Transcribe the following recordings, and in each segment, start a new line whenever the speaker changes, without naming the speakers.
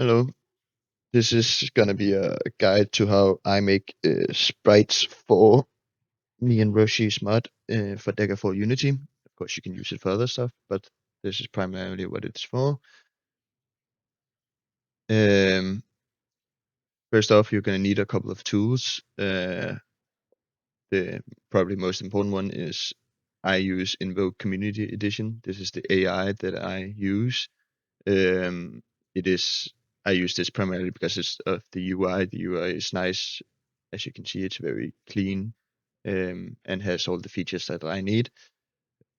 Hello, this is gonna be a guide to how I make sprites for me and Roshi's mod for Daggerfall Unity. Of course, you can use it for other stuff, but this is primarily what it's for. Um, First off, you're gonna need a couple of tools. The probably most important one is I use Invoke Community Edition. This is the AI that I use. Um, it is I use this primarily because it's of the UI. The UI is nice. As you can see, it's very clean and has all the features that I need.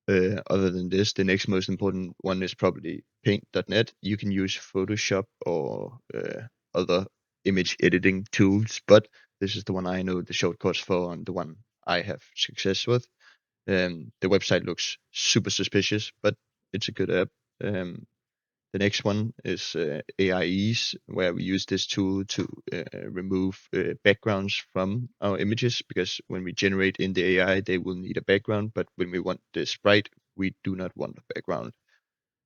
Other than this, the next most important one is probably paint.net. You can use Photoshop or other image editing tools, but this is the one I know the shortcuts for and the one I have success with. The website looks super suspicious, but it's a good app. Um, the next one is AIEs, where we use this tool to remove backgrounds from our images, because when we generate in the AI, they will need a background, but when we want the sprite, we do not want a background.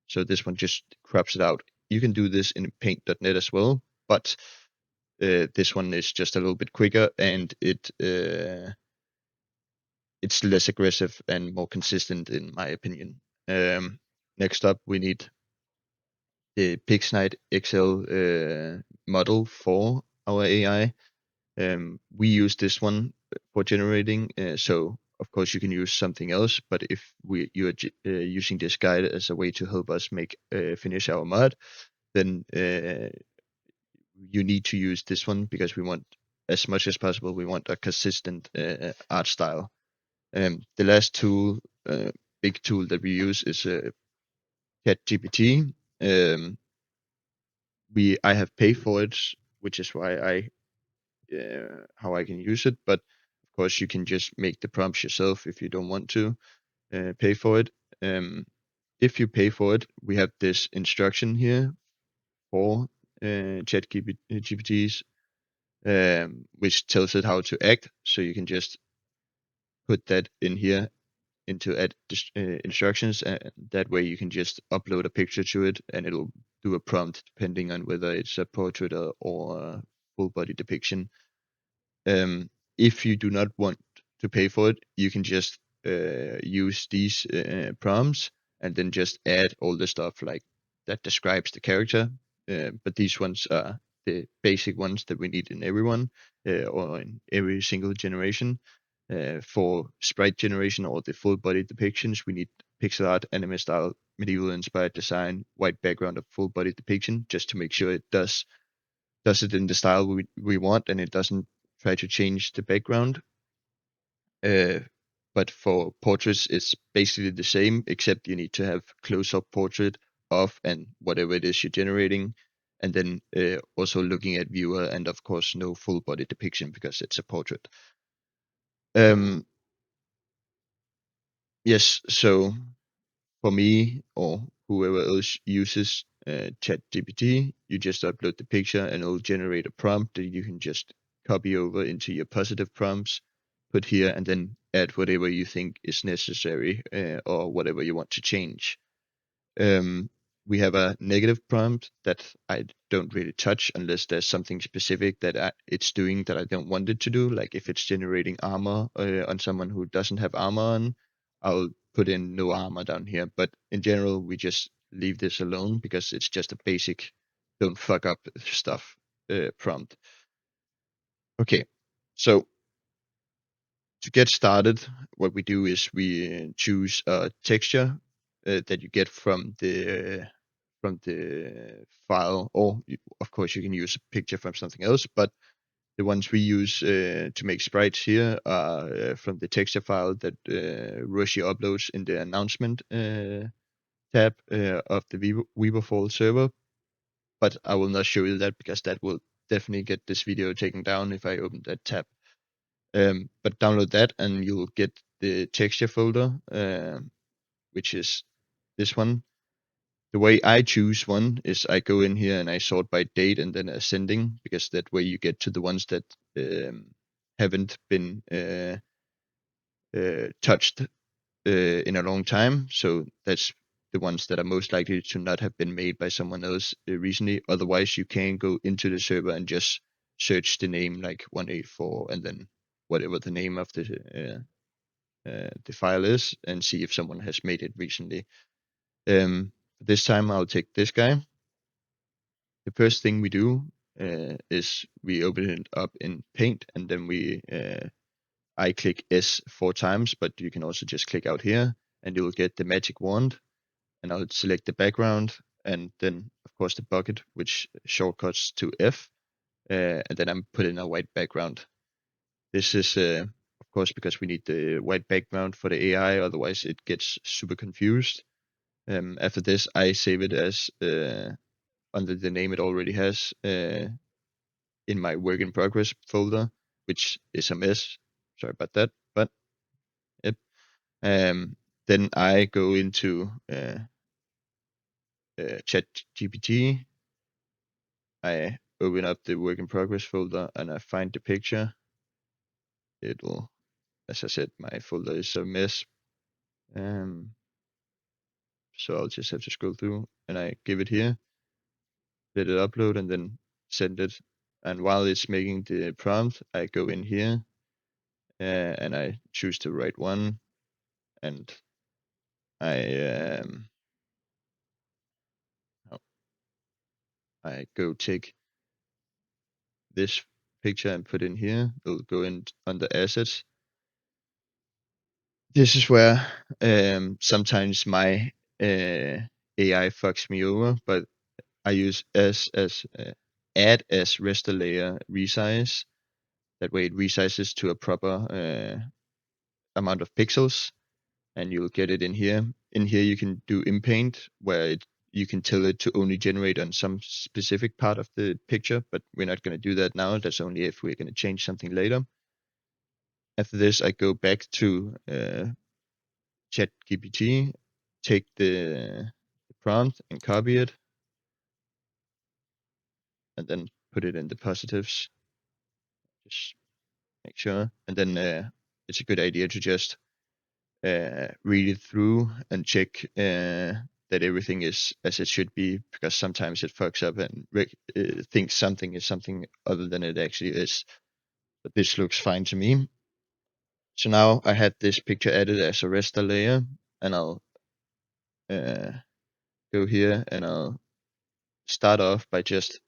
So this one just crops it out. You can do this in paint.net as well, but this one is just a little bit quicker and it's less aggressive and more consistent in my opinion. Next up, we need the pixelated Excel model for our AI. We use this one for generating. So of course you can use something else, but if you are using this guide as a way to help us make finish our mod, then you need to use this one because we want, as much as possible, we want a consistent art style. The last tool, big tool that we use is ChatGPT. Um, I have paid for it, which is why how I can use it. But of course, you can just make the prompts yourself if you don't want to pay for it. If you pay for it, we have this instruction here for ChatGPTs, which tells it how to act. So you can just put that in here into add instructions, and that way you can just upload a picture to it, and it'll do a prompt depending on whether it's a portrait or a full body depiction. If you do not want to pay for it, you can just use these prompts and then just add all the stuff like that describes the character. But these ones are the basic ones that we need in everyone or in every single generation. For sprite generation or the full body depictions, we need pixel art, anime style, medieval inspired design, white background of full body depiction, just to make sure it does it in the style we want and it doesn't try to change the background. Uh, but for portraits, it's basically the same, except you need to have close-up portrait of and whatever it is you're generating, and then also looking at viewer, and of course no full body depiction because it's a portrait. Um, yes, so for me or whoever else uses ChatGPT, you just upload the picture and it'll generate a prompt that you can just copy over into your positive prompts, put here, and then add whatever you think is necessary or whatever you want to change. Um, we have a negative prompt that I don't really touch unless there's something specific that it's doing that I don't want it to do. Like if it's generating armor on someone who doesn't have armor on, I'll put in no armor down here. But in general, we just leave this alone because it's just a basic don't fuck up stuff prompt. Okay, so to get started, what we do is we choose a texture that you get from the file, or of course you can use a picture from something else, but the ones we use to make sprites here are from the texture file that Roshi uploads in the announcement tab of the Weaverfall server. But I will not show you that because that will definitely get this video taken down if I open that tab. But download that and you'll get the texture folder, which is this one. The way I choose one is I go in here and I sort by date and then ascending, because that way you get to the ones that haven't been touched in a long time. So that's the ones that are most likely to not have been made by someone else recently. Otherwise, you can go into the server and just search the name like 184 and then whatever the name of the file is and see if someone has made it recently. This time I'll take this guy. The first thing we do is we open it up in Paint and then I click S 4 times, but you can also just click out here and you'll get the magic wand, and I'll select the background and then of course the bucket, which shortcuts to F, and then I'm putting a white background. This is of course because we need the white background for the AI, otherwise it gets super confused. After this, I save it as under the name it already has in my work in progress folder, which is a mess. Sorry about that, but yep. Then I go into ChatGPT. I open up the work in progress folder and I find the picture. It'll, as I said, my folder is a mess. So I'll just have to scroll through and I give it here, let it upload and then send it. And while it's making the prompt, I go in here and I choose the right one, and I I go take this picture and put in here. It'll go in under assets. This is where sometimes my AI fucks me over, but I use add as raster layer resize. That way it resizes to a proper amount of pixels, and you'll get it in here. In here you can do in paint, where you can tell it to only generate on some specific part of the picture, but we're not going to do that now. That's only if we're going to change something later. After this, I go back to ChatGPT, take the prompt and copy it, and then put it in the positives. Just make sure. And then it's a good idea to just read it through and check that everything is as it should be, because sometimes it fucks up and thinks something is something other than it actually is. But this looks fine to me. So now I had this picture added as a raster layer, and I'll go here and I'll start off by just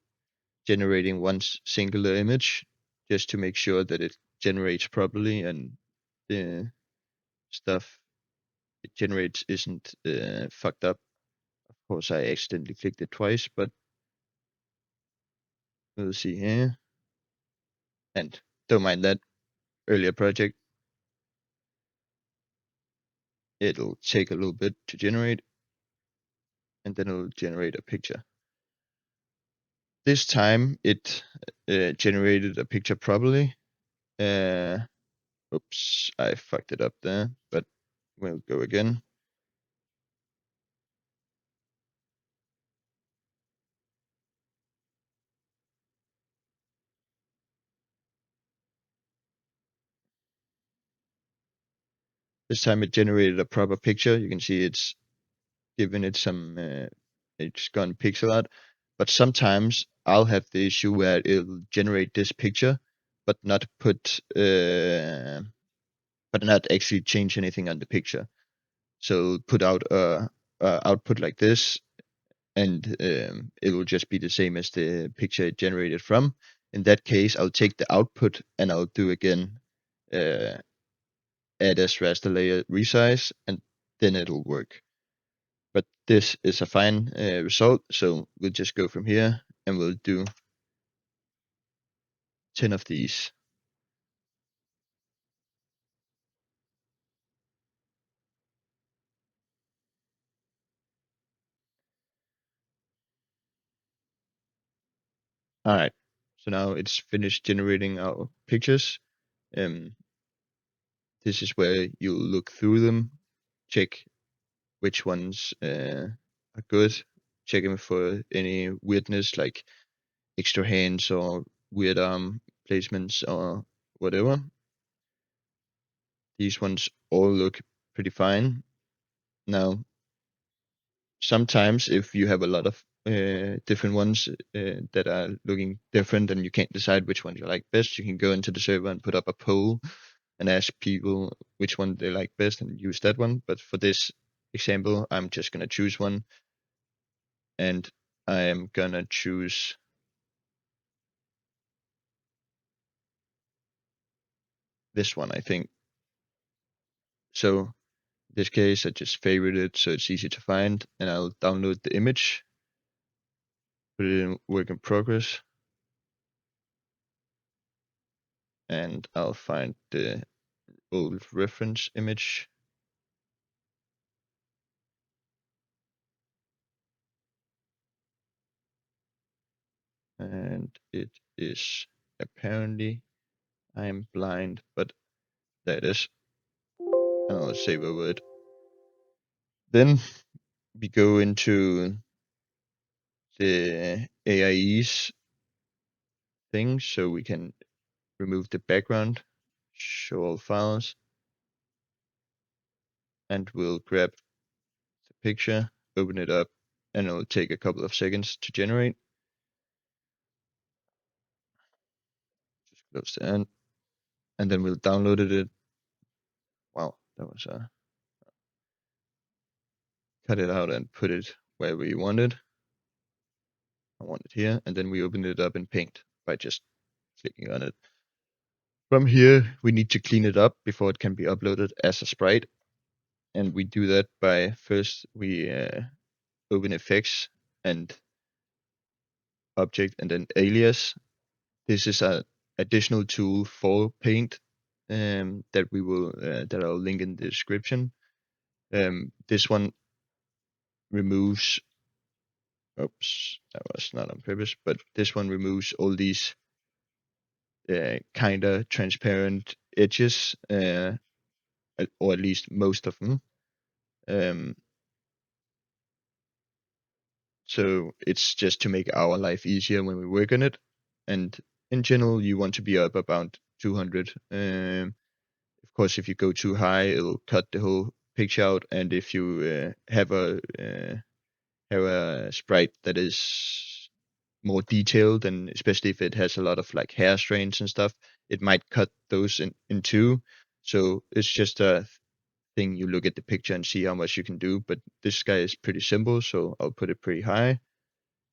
generating one singular image, just to make sure that it generates properly and the stuff it generates isn't fucked up. Of course, I accidentally clicked it twice, but we'll see here. And don't mind that earlier project. It'll take a little bit to generate, and then it'll generate a picture. This time it generated a picture properly. Oops, I fucked it up there, but we'll go again. This time it generated a proper picture. You can see it's given it some, it's gone pixel art. But sometimes I'll have the issue where it'll generate this picture, but not actually change anything on the picture. So put out a output like this, and it will just be the same as the picture it generated from. In that case, I'll take the output and I'll do again add as raster layer resize, and then it'll work. But this is a fine result, so we'll just go from here and we'll do 10 of these. All right, so now it's finished generating our pictures. This is where you look through them, check which ones are good, check them for any weirdness like extra hands or weird arm placements or whatever. These ones all look pretty fine. Now sometimes if you have a lot of different ones that are looking different and you can't decide which one you like best, you can go into the server and put up a poll and ask people which one they like best and use that one. But for this example, I'm just gonna choose one, and I am gonna choose this one, I think. So in this case, I just favorite it so it's easy to find, and I'll download the image, put it in work in progress, and I'll find the old reference image. And it is apparently, I am blind, but there it is. And I'll save over it. Then we go into the AIE's thing, so we can remove the background, show all files, and we'll grab the picture, open it up, and it'll take a couple of seconds to generate. Just close the end, and then we'll download it. Wow, that was cut it out and put it where we want it. I want it here, and then we open it up in Paint by just clicking on it. From here, we need to clean it up before it can be uploaded as a sprite, and we do that by first we open effects and object and then alias. This is an additional tool for Paint that we will that I'll link in the description. This one removes. Oops, that was not on purpose, but this one removes all these kind of transparent edges, or at least most of them. So it's just to make our life easier when we work on it. And in general, you want to be up about 200. Of course, if you go too high, it'll cut the whole picture out. And if you have a sprite that is more detailed, and especially if it has a lot of like hair strains and stuff, it might cut those in two. So it's just a thing you look at the picture and see how much you can do. But this guy is pretty simple, so I'll put it pretty high,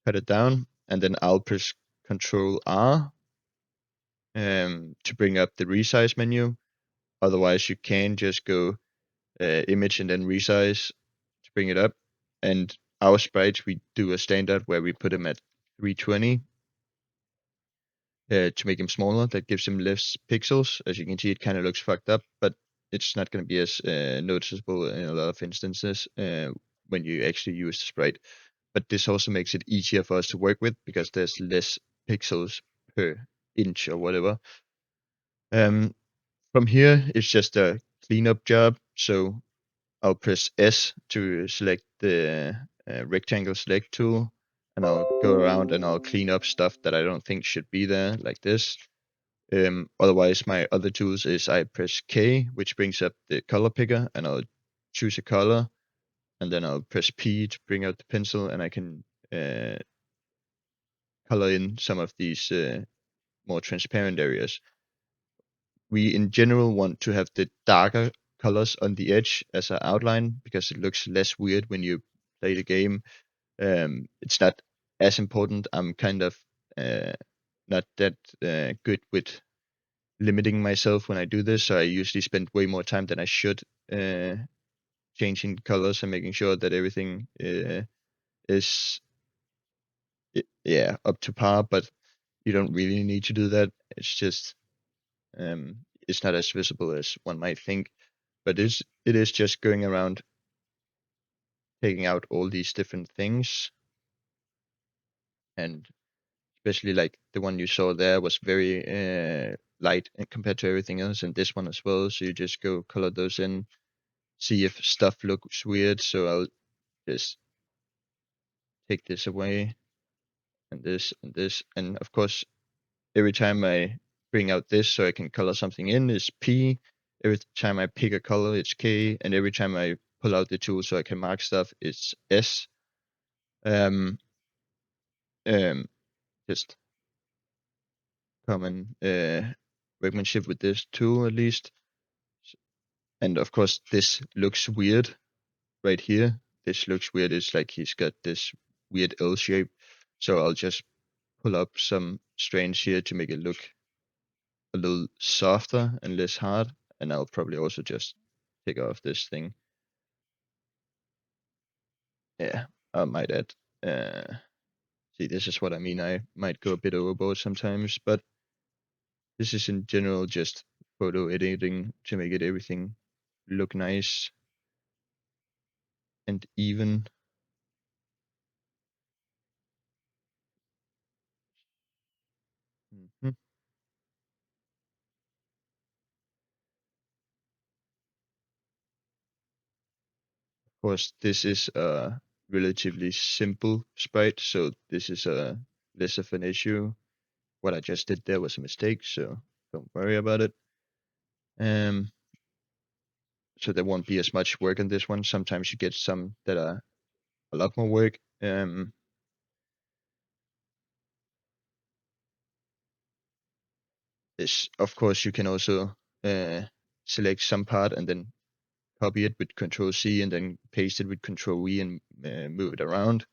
cut it down, and then I'll press Control R to bring up the resize menu. Otherwise, you can just go image and then resize to bring it up. And our sprites, we do a standard where we put them at 320 to make him smaller. That gives him less pixels. As you can see, it kind of looks fucked up, but it's not going to be as noticeable in a lot of instances when you actually use the sprite. But this also makes it easier for us to work with because there's less pixels per inch or whatever. From here, it's just a cleanup job. So I'll press S to select the rectangle select tool, and I'll go around and I'll clean up stuff that I don't think should be there, like this. Otherwise, my other tools is I press K, which brings up the color picker, and I'll choose a color, and then I'll press P to bring out the pencil, and I can color in some of these more transparent areas. We in general want to have the darker colors on the edge as an outline because it looks less weird when you play the game. It's not as important. I'm kind of not that good with limiting myself when I do this, so I usually spend way more time than I should changing colors and making sure that everything is up to par. But you don't really need to do that. It's just it's not as visible as one might think. But it is just going around taking out all these different things, and especially like the one you saw there was very light compared to everything else, and this one as well. So you just go color those in, see if stuff looks weird. So I'll just take this away, and this, and this, and of course, every time I bring out this so I can color something in is P. Every time I pick a color, it's K, and every time I pull out the tool so I can mark stuff, it's S. Um, just common workmanship with this tool at least. And of course, this looks weird right here. This looks weird. It's like he's got this weird L shape. So I'll just pull up some strands here to make it look a little softer and less hard. And I'll probably also just take off this thing. Yeah, I might add. See, this is what I mean. I might go a bit overboard sometimes, but this is in general just photo editing to make it everything look nice and even. Mhm. Of course, this is a relatively simple sprite, so this is a less of an issue. What I just did there was a mistake, so don't worry about it. Um, so there won't be as much work on this one. Sometimes you get some that are a lot more work. This, of course, you can also select some part and then copy it with Control C and then paste it with Control V and move it around.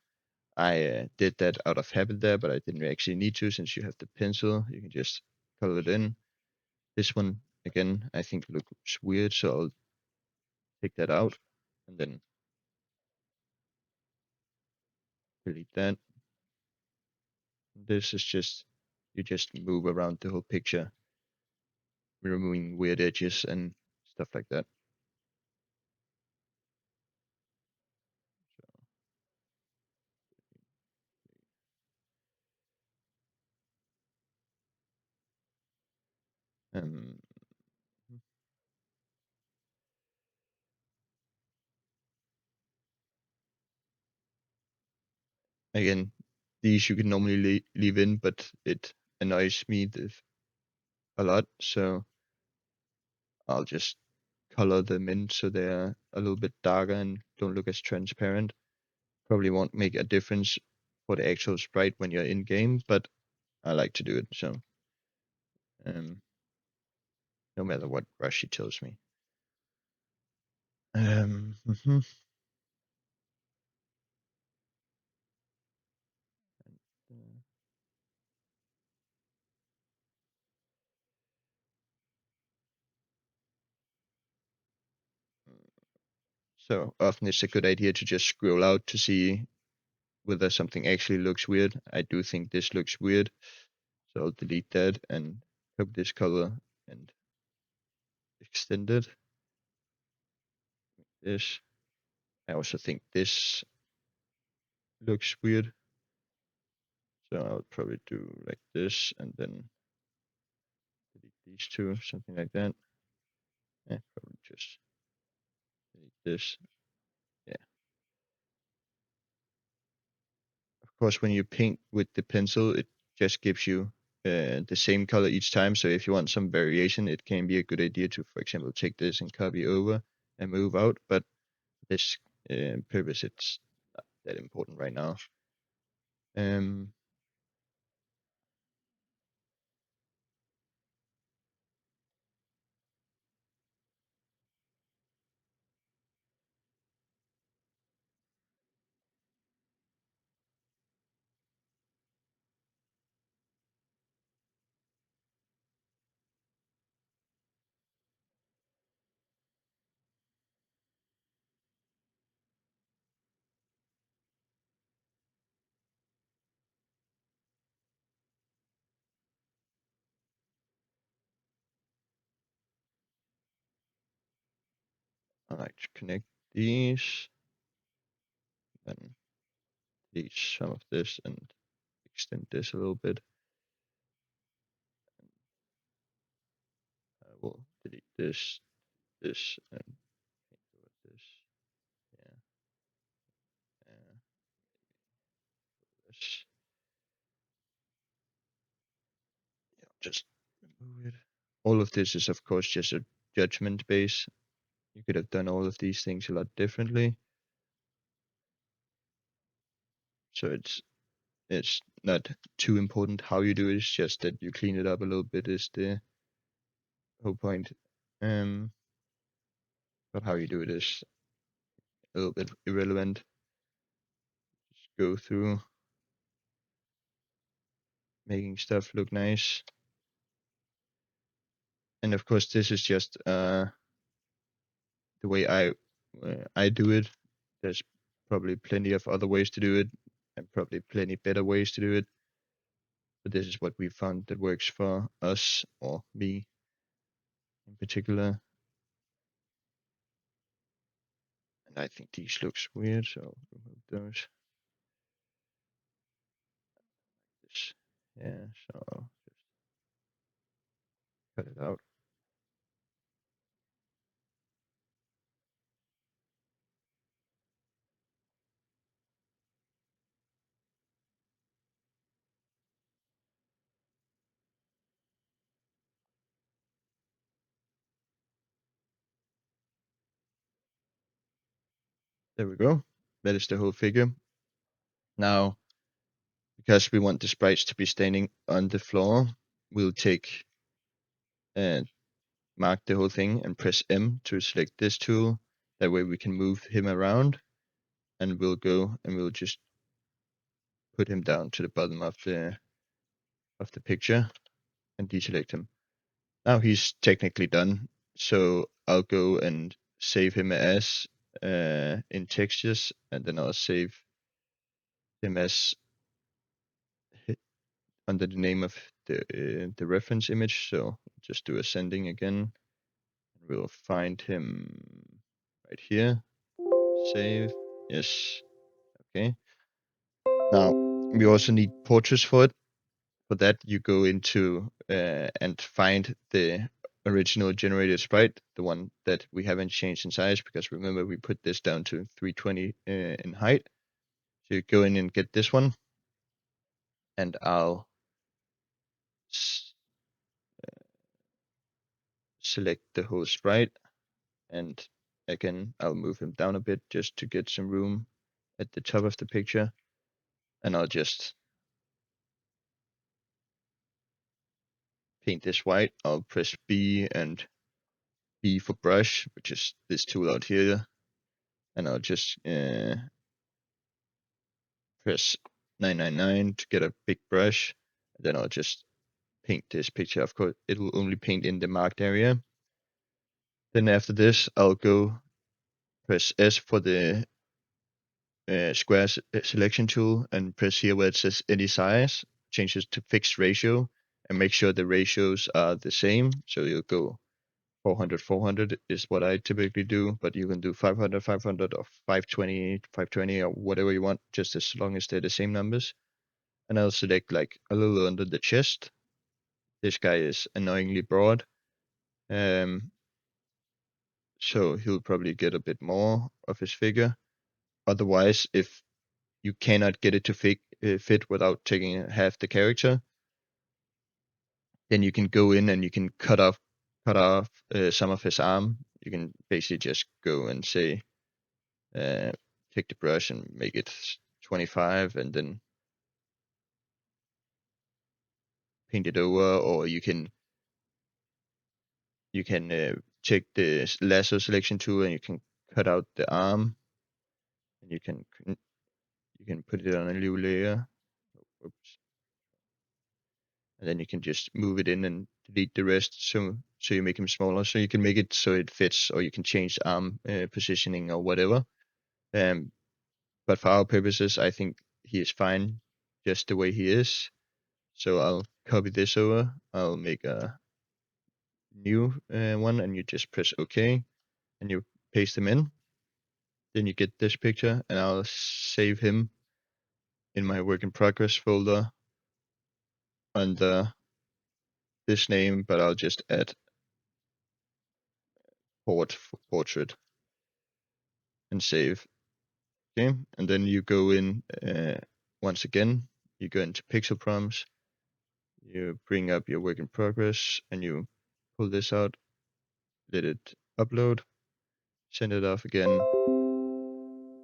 I did that out of habit there, but I didn't actually need to since you have the pencil. You can just color it in. This one, again, I think looks weird, so I'll take that out and then delete that. This is just, you just move around the whole picture, removing weird edges and stuff like that. Um, Again, these you can normally leave in, but it annoys me a lot, so I'll just color them in so they're a little bit darker and don't look as transparent. Probably won't make a difference for the actual sprite when you're in game, but I like to do it, so um, no matter what Rashi tells me. Mhm. So often it's a good idea to just scroll out to see whether something actually looks weird. I do think this looks weird, so I'll delete that and copy this color and extend it. This. I also think this looks weird, so I'll probably do like this and then delete these two, something like that. Probably just delete this. Yeah. Of course, when you paint with the pencil, it just gives you the same color each time. So if you want some variation, it can be a good idea to, for example, take this and copy over and move out. But this purpose, it's not that important right now. Um, I like to connect these, then delete some of this and extend this a little bit. I will delete this, and this. Yeah, this. Yeah, just remove it. All of this is, of course, just a judgment base. You could have done all of these things a lot differently. So it's not too important how you do it. It's just that you clean it up a little bit is the whole point. But how you do it is a little bit irrelevant. Just go through making stuff look nice. And of course, this is just the way I do it. There's probably plenty of other ways to do it, and probably plenty better ways to do it. But this is what we found that works for us, or me in particular. And I think these looks weird, so I'll remove those. Yeah, so I'll just cut it out. There we go. That is the whole figure. Now, because we want the sprites to be standing on the floor, we'll take and mark the whole thing and press M to select this tool. That way we can move him around, and we'll go and we'll just put him down to the bottom of the picture and deselect him. Now he's technically done, so I'll go and save him as in textures, and then I'll save him as under the name of the reference image. So just do ascending again. We'll find him right here. Save. Yes. Okay. Now we also need portraits for it. For that, you go into and find the original generated sprite, the one that we haven't changed in size, because remember we put this down to 320 in height. So you go in and get this one, and I'll select the whole sprite, and again I'll move him down a bit just to get some room at the top of the picture, and I'll just paint this white. I'll press B and B for brush, which is this tool out here, and I'll just press 999 to get a big brush. Then I'll just paint this picture. Of course, it will only paint in the marked area. Then after this, I'll go press S for the square selection tool and press here where it says any size, change it to fixed ratio, and make sure the ratios are the same. So you'll go 400, 400 is what I typically do, but you can do 500, 500 or 520, 520 or whatever you want, just as long as they're the same numbers. And I'll select like a little under the chest. This guy is annoyingly broad. So he'll probably get a bit more of his figure. Otherwise, if you cannot get it to fit without taking half the character, then you can go in and you can cut off some of his arm. You can basically just go and say, take the brush and make it 25, and then paint it over, or you can take the lasso selection tool and you can cut out the arm, and you can put it on a new layer. Oops. And then you can just move it in and delete the rest, so you make him smaller. So you can make it so it fits, or you can change arm positioning or whatever. But for our purposes, I think he is fine just the way he is. So I'll copy this over. I'll make a new one, and you just press OK, and you paste him in. Then you get this picture, and I'll save him in my work in progress folder under this name, but I'll just add portrait and save. Okay, and then you go in once again. You go into pixel prompts. You bring up your work in progress, and you pull this out. Let it upload. Send it off again,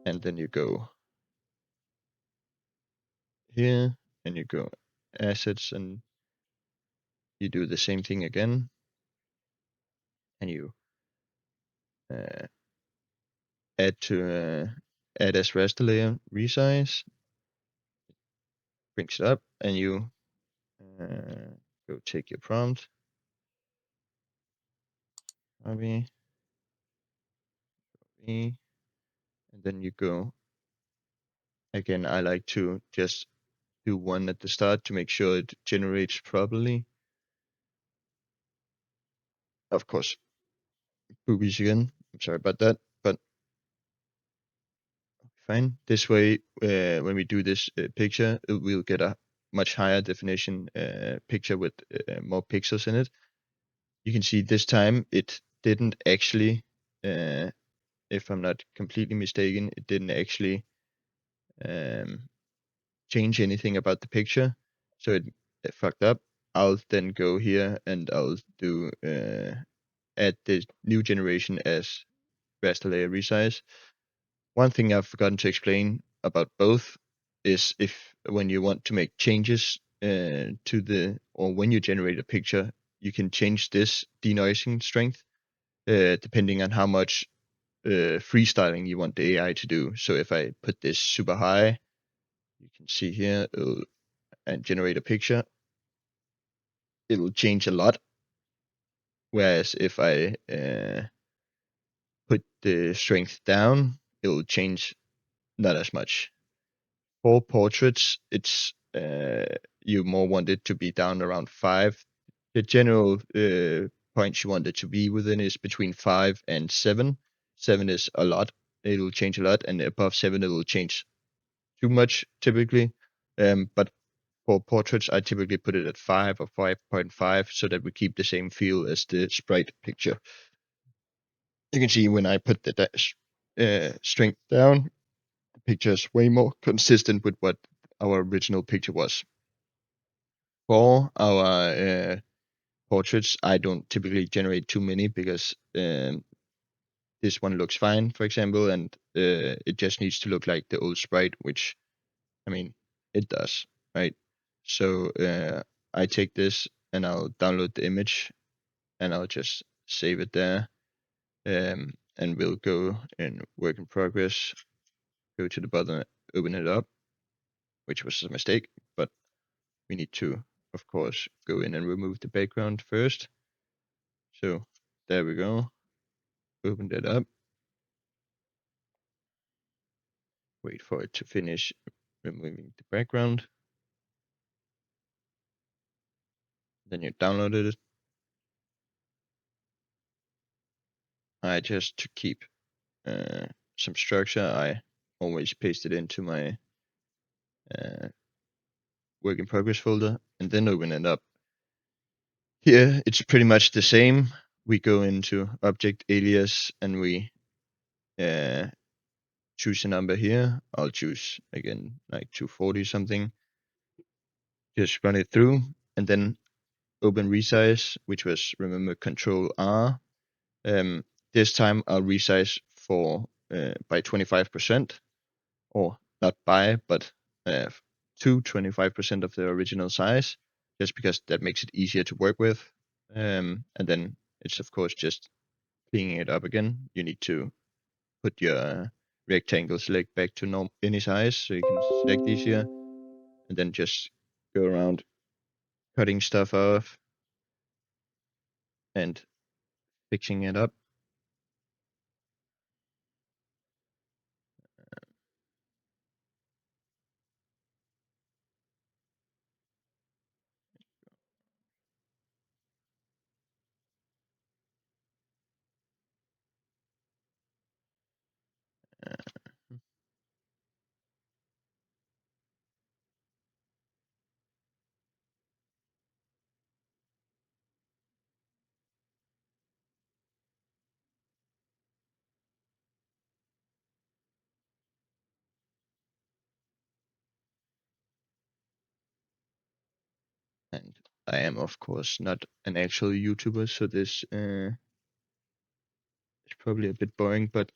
and then you go here, and you go assets, and you do the same thing again, and you uh, add as raster layer, resize, brings it up, and you go take your prompt, copy, and then you go again. I like to just do one at the start to make sure it generates properly. Of course, boobies again. I'm sorry about that, but fine. This way, when we do this picture, we'll get a much higher definition picture with more pixels in it. You can see this time it didn't actually, if I'm not completely mistaken, it didn't actually um, change anything about the picture, so it fucked up. I'll then go here and I'll do add the new generation as raster layer resize. One thing I've forgotten to explain about both is if when you want to make changes to or when you generate a picture, you can change this denoising strength depending on how much freestyling you want the AI to do. So if I put this super high, you can see here, and generate a picture, it'll change a lot. Whereas if I put the strength down, it'll change not as much. For portraits, it's you more want it to be down around 5. The general points you want it to be within is between 5 and 7. 7 is a lot. It'll change a lot, and above 7 it'll change too much typically. But for portraits, I typically put it at 5 or 5.5 so that we keep the same feel as the sprite picture. You can see when I put the strength down, the picture is way more consistent with what our original picture was. For our portraits, I don't typically generate too many because this one looks fine, for example, and it just needs to look like the old sprite, which, I mean, it does, right? So I take this and I'll download the image and I'll just save it there. And we'll go in work in progress, go to the button, open it up, which was a mistake, but we need to, of course, go in and remove the background first. So there we go. Open that up. Wait for it to finish removing the background. Then you downloaded it. I just to keep some structure, I always paste it into my work in progress folder and then open it up. Here it's pretty much the same. We go into object alias and we choose a number here. I'll choose again like 240 something. Just run it through and then open resize, which was, remember, Control R. This time I'll resize for by 25%, or not by, but to 25% of the original size, just because that makes it easier to work with. And then it's of course just cleaning it up again. You need to put your rectangle select back to any size, so you can select these here, and then just go around cutting stuff off and fixing it up. And I am, of course, not an actual YouTuber, so this is probably a bit boring, but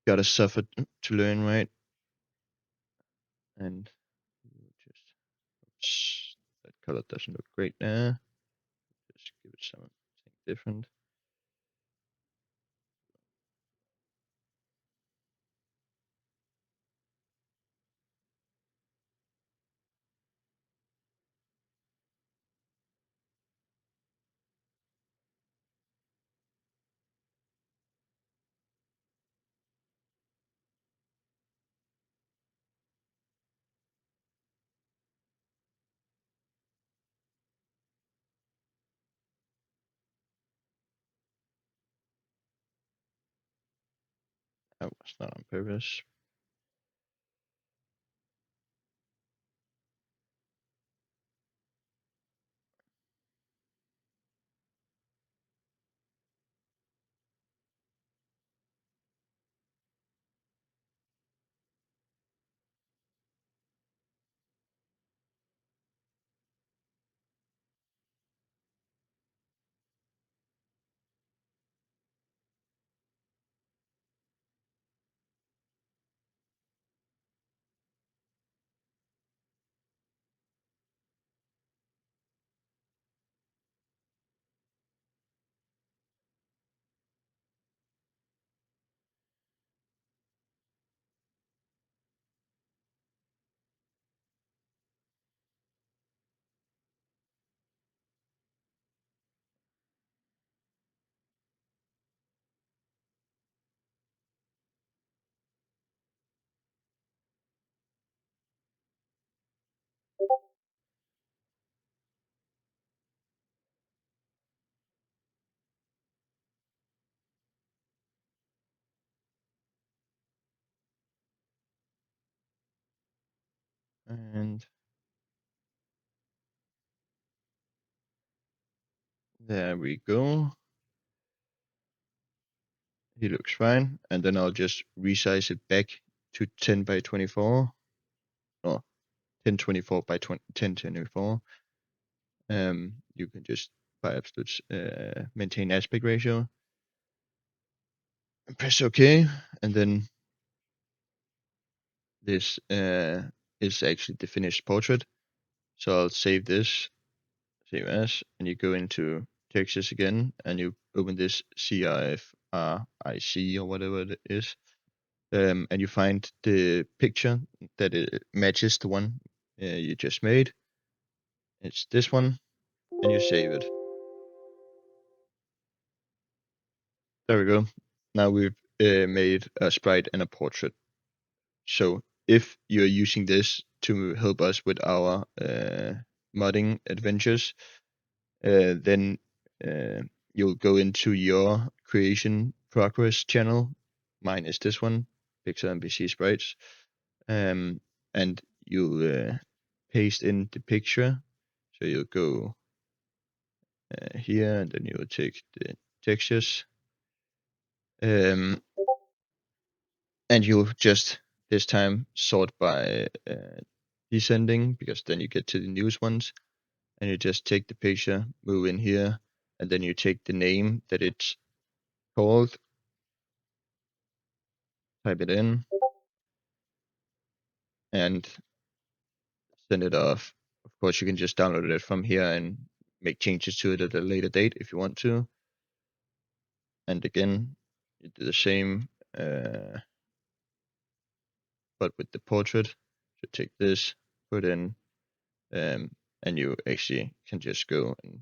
gotta suffer to learn, right? And just, oops, that color doesn't look great there. Just give it something different. That was not on purpose. And there we go. He looks fine. And then I'll just resize it back to 10 by 24 or 1024 by 1024. You can just by absolute maintain aspect ratio and press OK. And then this is actually the finished portrait. So I'll save this, save as, and you go into textures again, and you open this CRFRIC or whatever it is, and you find the picture that it matches the one you just made. It's this one, and you save it. There we go. Now we've made a sprite and a portrait. So if you're using this to help us with our modding adventures, then you'll go into your creation progress channel. Mine is this one, Pixel NPC Sprites, and you'll paste in the picture. So you'll go here, and then you'll take the textures, and you'll just this time sort by descending, because then you get to the newest ones, and you just take the picture, move in here, and then you take the name that it's called, type it in, and send it off. Of course, you can just download it from here and make changes to it at a later date if you want to. And again, you do the same, but with the portrait. So take this, put in, and you actually can just go and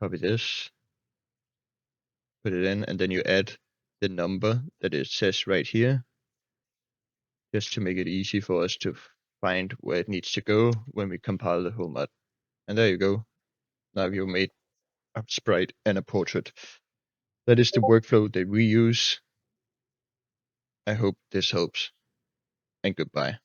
copy this, put it in, and then you add the number that it says right here, just to make it easy for us to find where it needs to go when we compile the whole mod. And there you go. Now you've made a sprite and a portrait. That is the workflow that we use. I hope this helps, and goodbye.